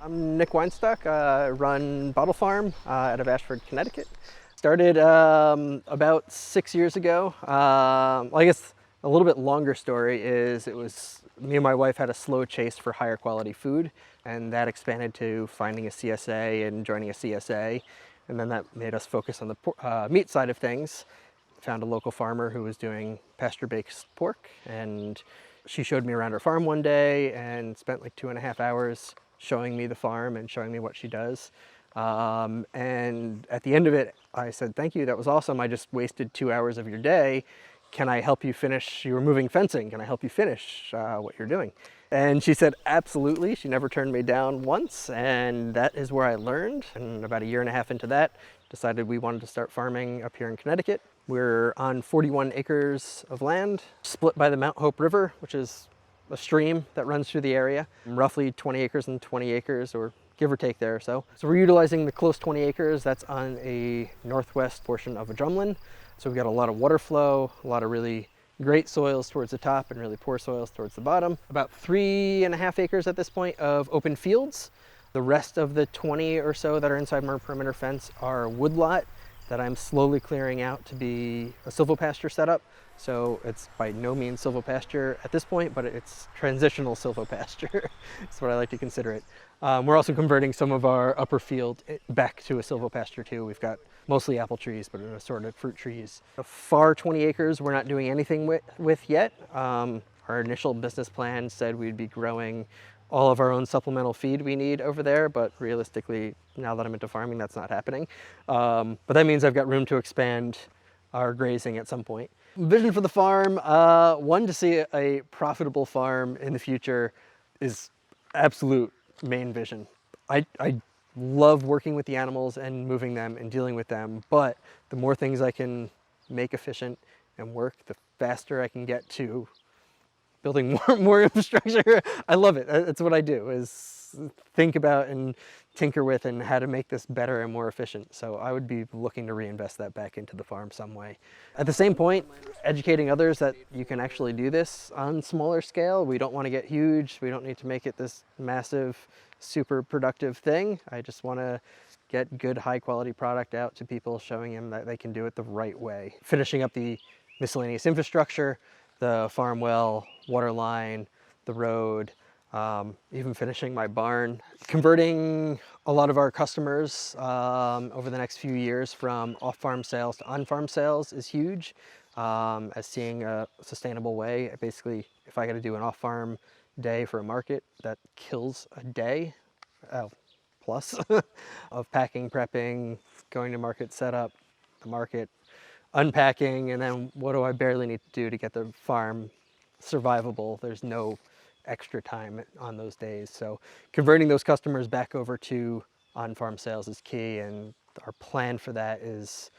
I'm Nick Weinstock. I run BOTL Farm out of Ashford, Connecticut. Started about 6 years ago. Well, I guess a little bit longer story is it was me and my wife had a slow chase for higher quality food, and that expanded to finding a CSA and joining a CSA. And then that made us focus on the meat side of things. Found a local farmer who was doing pasture-based pork, and she showed me around her farm one day and spent like 2.5 hours showing me the farm and showing me what she does. And at the end of it, I said, "Thank you, that was awesome. I just wasted 2 hours of your day. Can I help you finish? You were moving fencing. Can I help you finish what you're doing?" And she said, absolutely. She never turned me down once. And that is where I learned. And about 1.5 years into that, decided we wanted to start farming up here in Connecticut. We're on 41 acres of land, split by the Mount Hope River, which is a stream that runs through the area, roughly 20 acres and 20 acres, or give or take there or so. So we're utilizing the close 20 acres. That's on a northwest portion of a drumlin. So we've got a lot of water flow, a lot of really great soils towards the top and really poor soils towards the bottom. About 3.5 acres at this point of open fields. The rest of the 20 or so that are inside my perimeter fence are woodlot that I'm slowly clearing out to be a silvopasture setup. So it's by no means silvopasture at this point, but it's transitional silvopasture. That's what I like to consider it. We're also converting some of our upper field back to a silvopasture too. We've got mostly apple trees, but an assorted fruit trees. The far 20 acres we're not doing anything with yet. Our initial business plan said we'd be growing all of our own supplemental feed we need over there, but realistically, now that I'm into farming, that's not happening. But that means I've got room to expand our grazing at some point. Vision for the farm, one, to see a profitable farm in the future is absolute main vision. I love working with the animals and moving them and dealing with them, but the more things I can make efficient and work, the faster I can get to building more infrastructure. I love it. That's what I do, is think about and tinker with and how to make this better and more efficient. So I would be looking to reinvest that back into the farm some way. At the same point, educating others that you can actually do this on smaller scale. We don't want to get huge. We don't need to make it this massive, super productive thing. I just want to get good, high quality product out to people, showing them that they can do it the right way. Finishing up the miscellaneous infrastructure, the farm well, water line, the road, even finishing my barn. Converting a lot of our customers over the next few years from off-farm sales to on-farm sales is huge. As seeing a sustainable way, basically, if I got to do an off-farm day for a market, that kills a day, plus, of packing, prepping, going to market setup, the market, unpacking, and then what do I barely need to do to get the farm survivable? There's no extra time on those days. So converting those customers back over to on-farm sales is key, and our plan for that is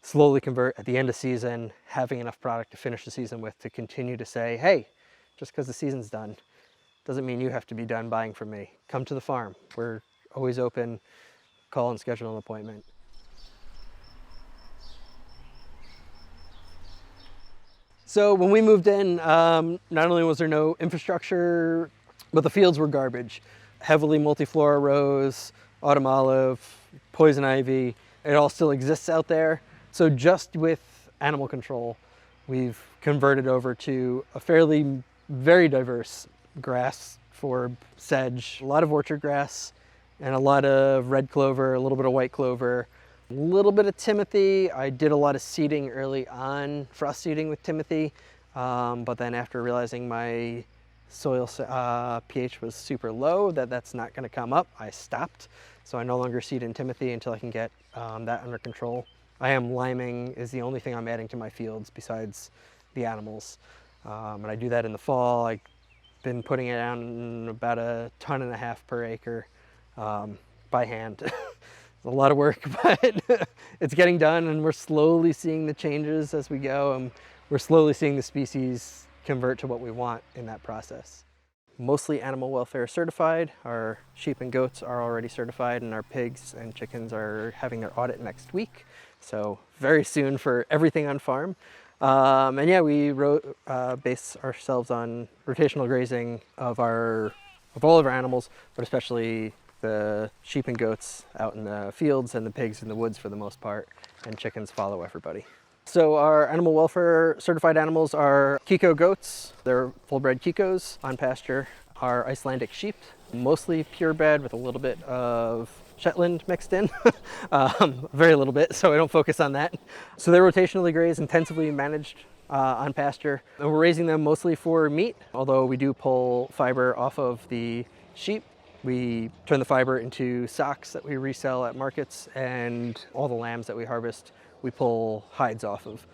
slowly convert at the end of season, having enough product to finish the season with, to continue to say, hey, just because the season's done doesn't mean you have to be done buying from me. Come to the farm. We're always open. Call and schedule an appointment. So when we moved in, not only was there no infrastructure, but the fields were garbage. Heavily multiflora rose, autumn olive, poison ivy. It all still exists out there. So just with animal control, we've converted over to a very diverse grass for sedge, a lot of orchard grass, and a lot of red clover, a little bit of white clover, a little bit of timothy. I did a lot of seeding early on, frost seeding with timothy, but then after realizing my soil pH was super low, that's not going to come up, I stopped. So I no longer seed in timothy until I can get that under control. Liming is the only thing I'm adding to my fields besides the animals. And I do that in the fall. I've been putting it on about 1.5 tons per acre by hand. It's a lot of work, but it's getting done, and we're slowly seeing the changes as we go, and we're slowly seeing the species convert to what we want in that process. Mostly animal welfare certified. Our sheep and goats are already certified, and our pigs and chickens are having their audit next week. So very soon for everything on farm. And yeah, we base ourselves on rotational grazing of all of our animals, but especially the sheep and goats out in the fields and the pigs in the woods for the most part, and chickens follow everybody. So our animal welfare certified animals are Kiko Goats. They're full-bred Kikos on pasture. Our Icelandic sheep, mostly purebred with a little bit of Shetland mixed in, very little bit, so I don't focus on that. So they're rotationally grazed, intensively managed on pasture. And we're raising them mostly for meat, although we do pull fiber off of the sheep. We turn the fiber into socks that we resell at markets, and all the lambs that we harvest, we pull hides off of.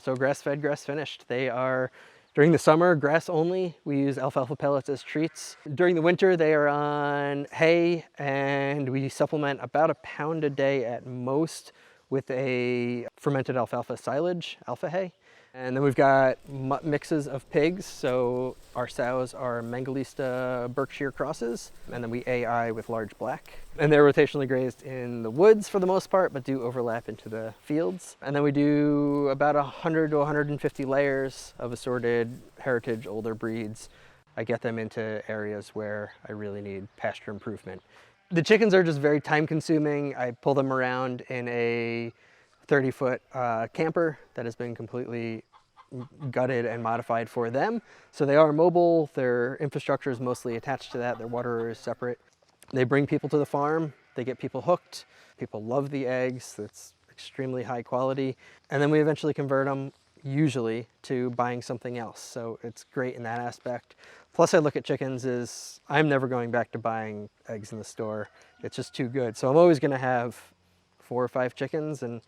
So grass-fed, grass-finished. They are, during the summer, grass only. We use alfalfa pellets as treats. During the winter, they are on hay, and we supplement about a pound a day at most with a fermented alfalfa silage, alpha hay. And then we've got mixes of pigs. So our sows are Mangalista Berkshire crosses, and then we AI with large black. And they're rotationally grazed in the woods for the most part, but do overlap into the fields. And then we do about 100 to 150 layers of assorted heritage older breeds. I get them into areas where I really need pasture improvement. The chickens are just very time consuming. I pull them around in a 30-foot camper that has been completely gutted and modified for them. So they are mobile, their infrastructure is mostly attached to that, their water is separate. They bring people to the farm, they get people hooked, people love the eggs, that's extremely high quality. And then we eventually convert them, usually, to buying something else. So it's great in that aspect. Plus I look at chickens as, I'm never going back to buying eggs in the store. It's just too good. So I'm always gonna have 4 or 5 chickens, and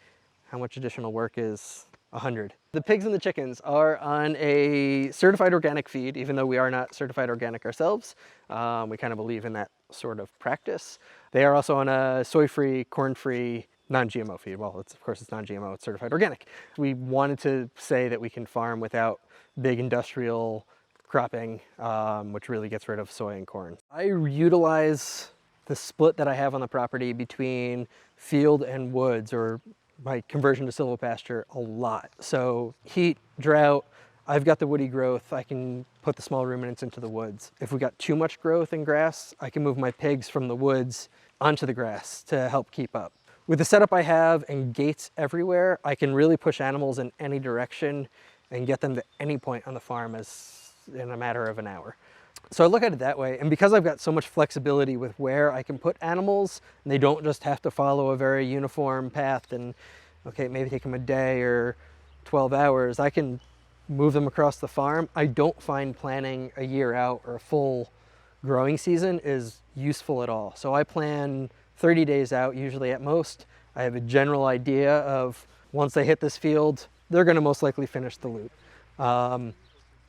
how much additional work is 100. The pigs and the chickens are on a certified organic feed, even though we are not certified organic ourselves. We kind of believe in that sort of practice. They are also on a soy-free, corn-free, non-GMO feed. Well, of course it's non-GMO, it's certified organic. We wanted to say that we can farm without big industrial cropping, which really gets rid of soy and corn. I utilize the split that I have on the property between field and woods, or my conversion to silvopasture, a lot. So heat, drought, I've got the woody growth, I can put the small ruminants into the woods. If we got too much growth in grass, I can move my pigs from the woods onto the grass to help keep up. With the setup I have and gates everywhere, I can really push animals in any direction and get them to any point on the farm as in a matter of an hour. So I look at it that way, and because I've got so much flexibility with where I can put animals, and they don't just have to follow a very uniform path and, okay, maybe take them a day or 12 hours, I can move them across the farm. I don't find planning a year out or a full growing season is useful at all. So I plan 30 days out, usually at most. I have a general idea of once they hit this field, they're gonna most likely finish the loop.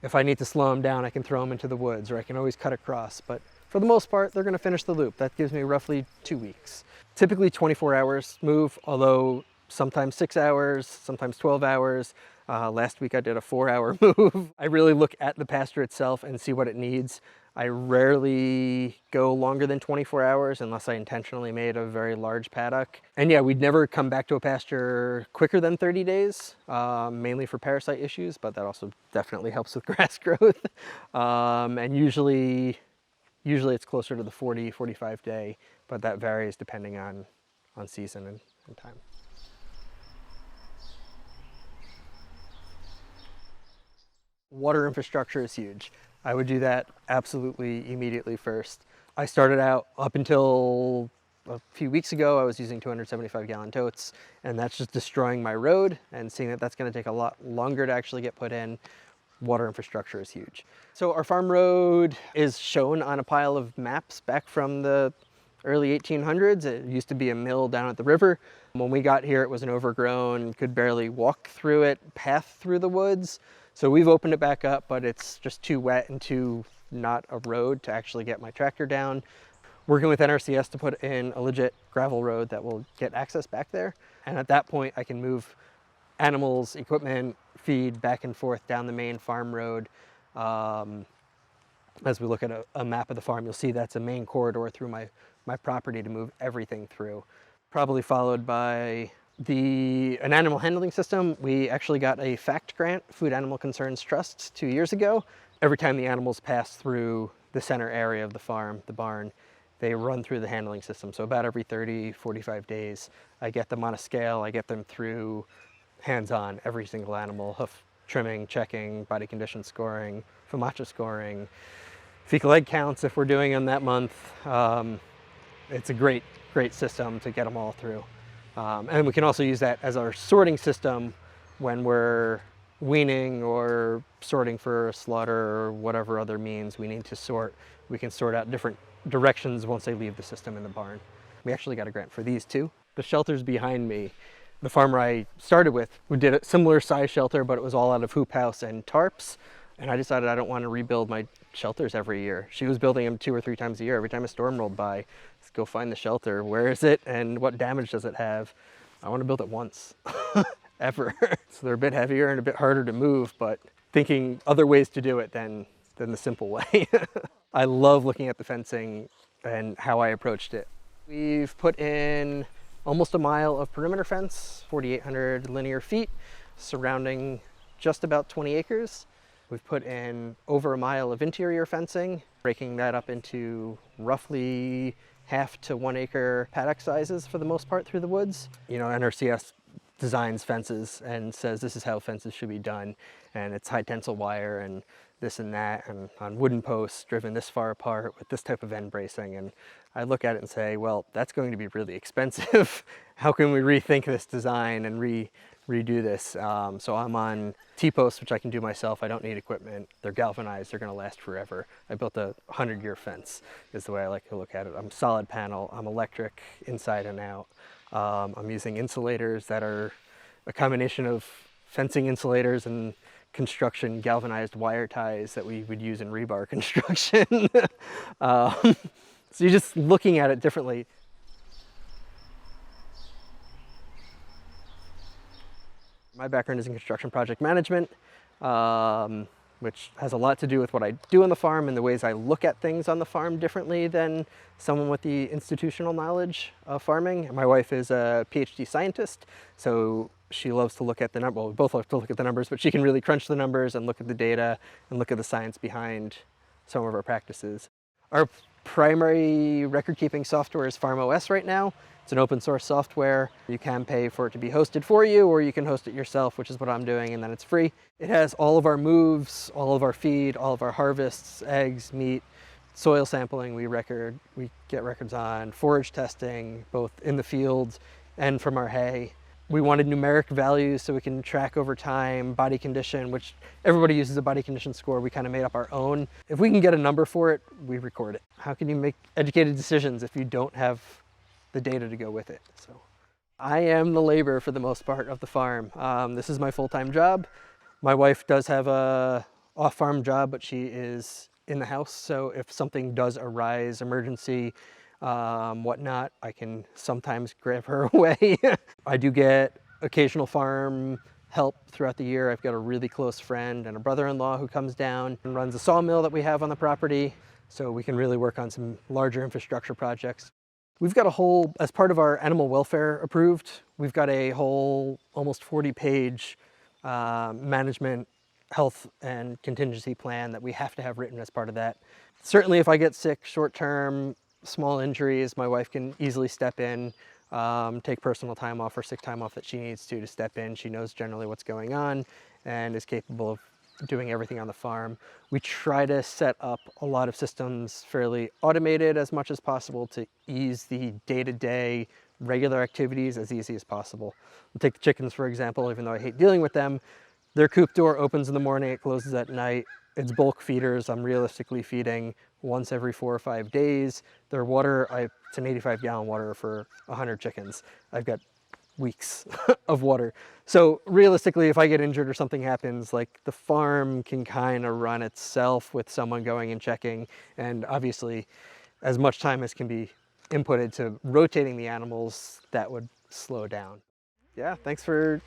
If I need to slow them down, I can throw them into the woods, or I can always cut across. But for the most part, they're gonna finish the loop. That gives me roughly 2 weeks. Typically 24 hours move, although sometimes 6 hours, sometimes 12 hours. Last week I did a 4-hour move. I really look at the pasture itself and see what it needs. I rarely go longer than 24 hours unless I intentionally made a very large paddock. And yeah, we'd never come back to a pasture quicker than 30 days, mainly for parasite issues, but that also definitely helps with grass growth. And usually it's closer to the 40, 45 day, but that varies depending on season and time. Water infrastructure is huge. I would do that absolutely immediately first. I started out up until a few weeks ago, I was using 275-gallon totes, and that's just destroying my road, and seeing that that's going to take a lot longer to actually get put in. Water infrastructure is huge. So our farm road is shown on a pile of maps back from the early 1800s. It used to be a mill down at the river. When we got here, it was an overgrown, could barely walk through it, path through the woods. So we've opened it back up, but it's just too wet and too not a road to actually get my tractor down. Working with NRCS to put in a legit gravel road that will get access back there. And at that point, I can move animals, equipment, feed back and forth down the main farm road. As we look at a map of the farm, you'll see that's a main corridor through my property to move everything through. Probably followed by an animal handling system. We actually got a FACT grant, Food Animal Concerns Trust, 2 years ago. Every time the animals pass through the center area of the farm, the barn, they run through the handling system. So about every 30, 45 days, I get them on a scale, I get them through hands-on every single animal, hoof trimming, checking, body condition scoring, FOMACHA scoring, fecal egg counts if we're doing them that month. It's a great system to get them all through. And we can also use that as our sorting system when we're weaning or sorting for slaughter or whatever other means we need to sort. We can sort out different directions once they leave the system in the barn. We actually got a grant for these too. The shelters behind me, the farmer I started with, we did a similar size shelter, but it was all out of hoop house and tarps. And I decided I don't want to rebuild my shelters every year. She was building them 2 or 3 times a year. Every time a storm rolled by, let's go find the shelter. Where is it and what damage does it have? I want to build it once, ever. So they're a bit heavier and a bit harder to move, but thinking other ways to do it than the simple way. I love looking at the fencing and how I approached it. We've put in almost a mile of perimeter fence, 4,800 linear feet, surrounding just about 20 acres. We've put in over a mile of interior fencing, breaking that up into roughly 1/2 to 1 acre paddock sizes for the most part through the woods. You know, NRCS designs fences and says this is how fences should be done, and it's high tensile wire and this and that, and on wooden posts driven this far apart with this type of end bracing. And I look at it and say, well, that's going to be really expensive. How can we rethink this design and redo this? So I'm on T-posts, which I can do myself. I don't need equipment. They're galvanized. They're going to last forever. I built a 100-year fence is the way I like to look at it. I'm solid panel. I'm electric inside and out. I'm using insulators that are a combination of fencing insulators and construction galvanized wire ties that we would use in rebar construction. So you're just looking at it differently. My background is in construction project management, which has a lot to do with what I do on the farm and the ways I look at things on the farm differently than someone with the institutional knowledge of farming. My wife is a PhD scientist, so she loves to look at the numbers. Well, we both love to look at the numbers, but she can really crunch the numbers and look at the data and look at the science behind some of our practices. Our primary record-keeping software is FarmOS right now. It's an open source software. You can pay for it to be hosted for you, or you can host it yourself, which is what I'm doing, and then it's free. It has all of our moves, all of our feed, all of our harvests, eggs, meat, soil sampling we get records on, forage testing, both in the fields and from our hay. We wanted numeric values so we can track over time, body condition, which everybody uses a body condition score. We kind of made up our own. If we can get a number for it, we record it. How can you make educated decisions if you don't have the data to go with it? So I am the labor for the most part of the farm. This is my full-time job. My wife does have a off-farm job, but she is in the house. So if something does arise, emergency, whatnot, I can sometimes grab her away. I do get occasional farm help throughout the year. I've got a really close friend and a brother-in-law who comes down and runs a sawmill that we have on the property, so we can really work on some larger infrastructure projects. We've got a whole, as part of our animal welfare approved, we've got a whole almost 40-page management, health, and contingency plan that we have to have written as part of that. Certainly if I get sick short-term, small injuries, my wife can easily step in, take personal time off or sick time off that she needs to step in. She knows generally what's going on and is capable of doing everything on the farm. We try to set up a lot of systems fairly automated as much as possible to ease the day-to-day regular activities as easy as possible. We'll take the chickens, for example. Even though I hate dealing with them, their coop door opens in the morning, it closes at night. It's bulk feeders. I'm realistically feeding once every 4 or 5 days. Their water, it's an 85-gallon water for 100 chickens. I've got weeks of water. So realistically, if I get injured or something happens, like, the farm can kind of run itself with someone going and checking, and obviously as much time as can be inputted to rotating the animals, that would slow down. Yeah, thanks for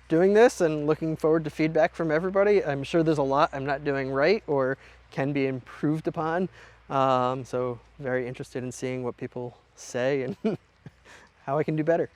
doing this, and looking forward to feedback from everybody. I'm sure there's a lot I'm not doing right or can be improved upon. So very interested in seeing what people say and how I can do better.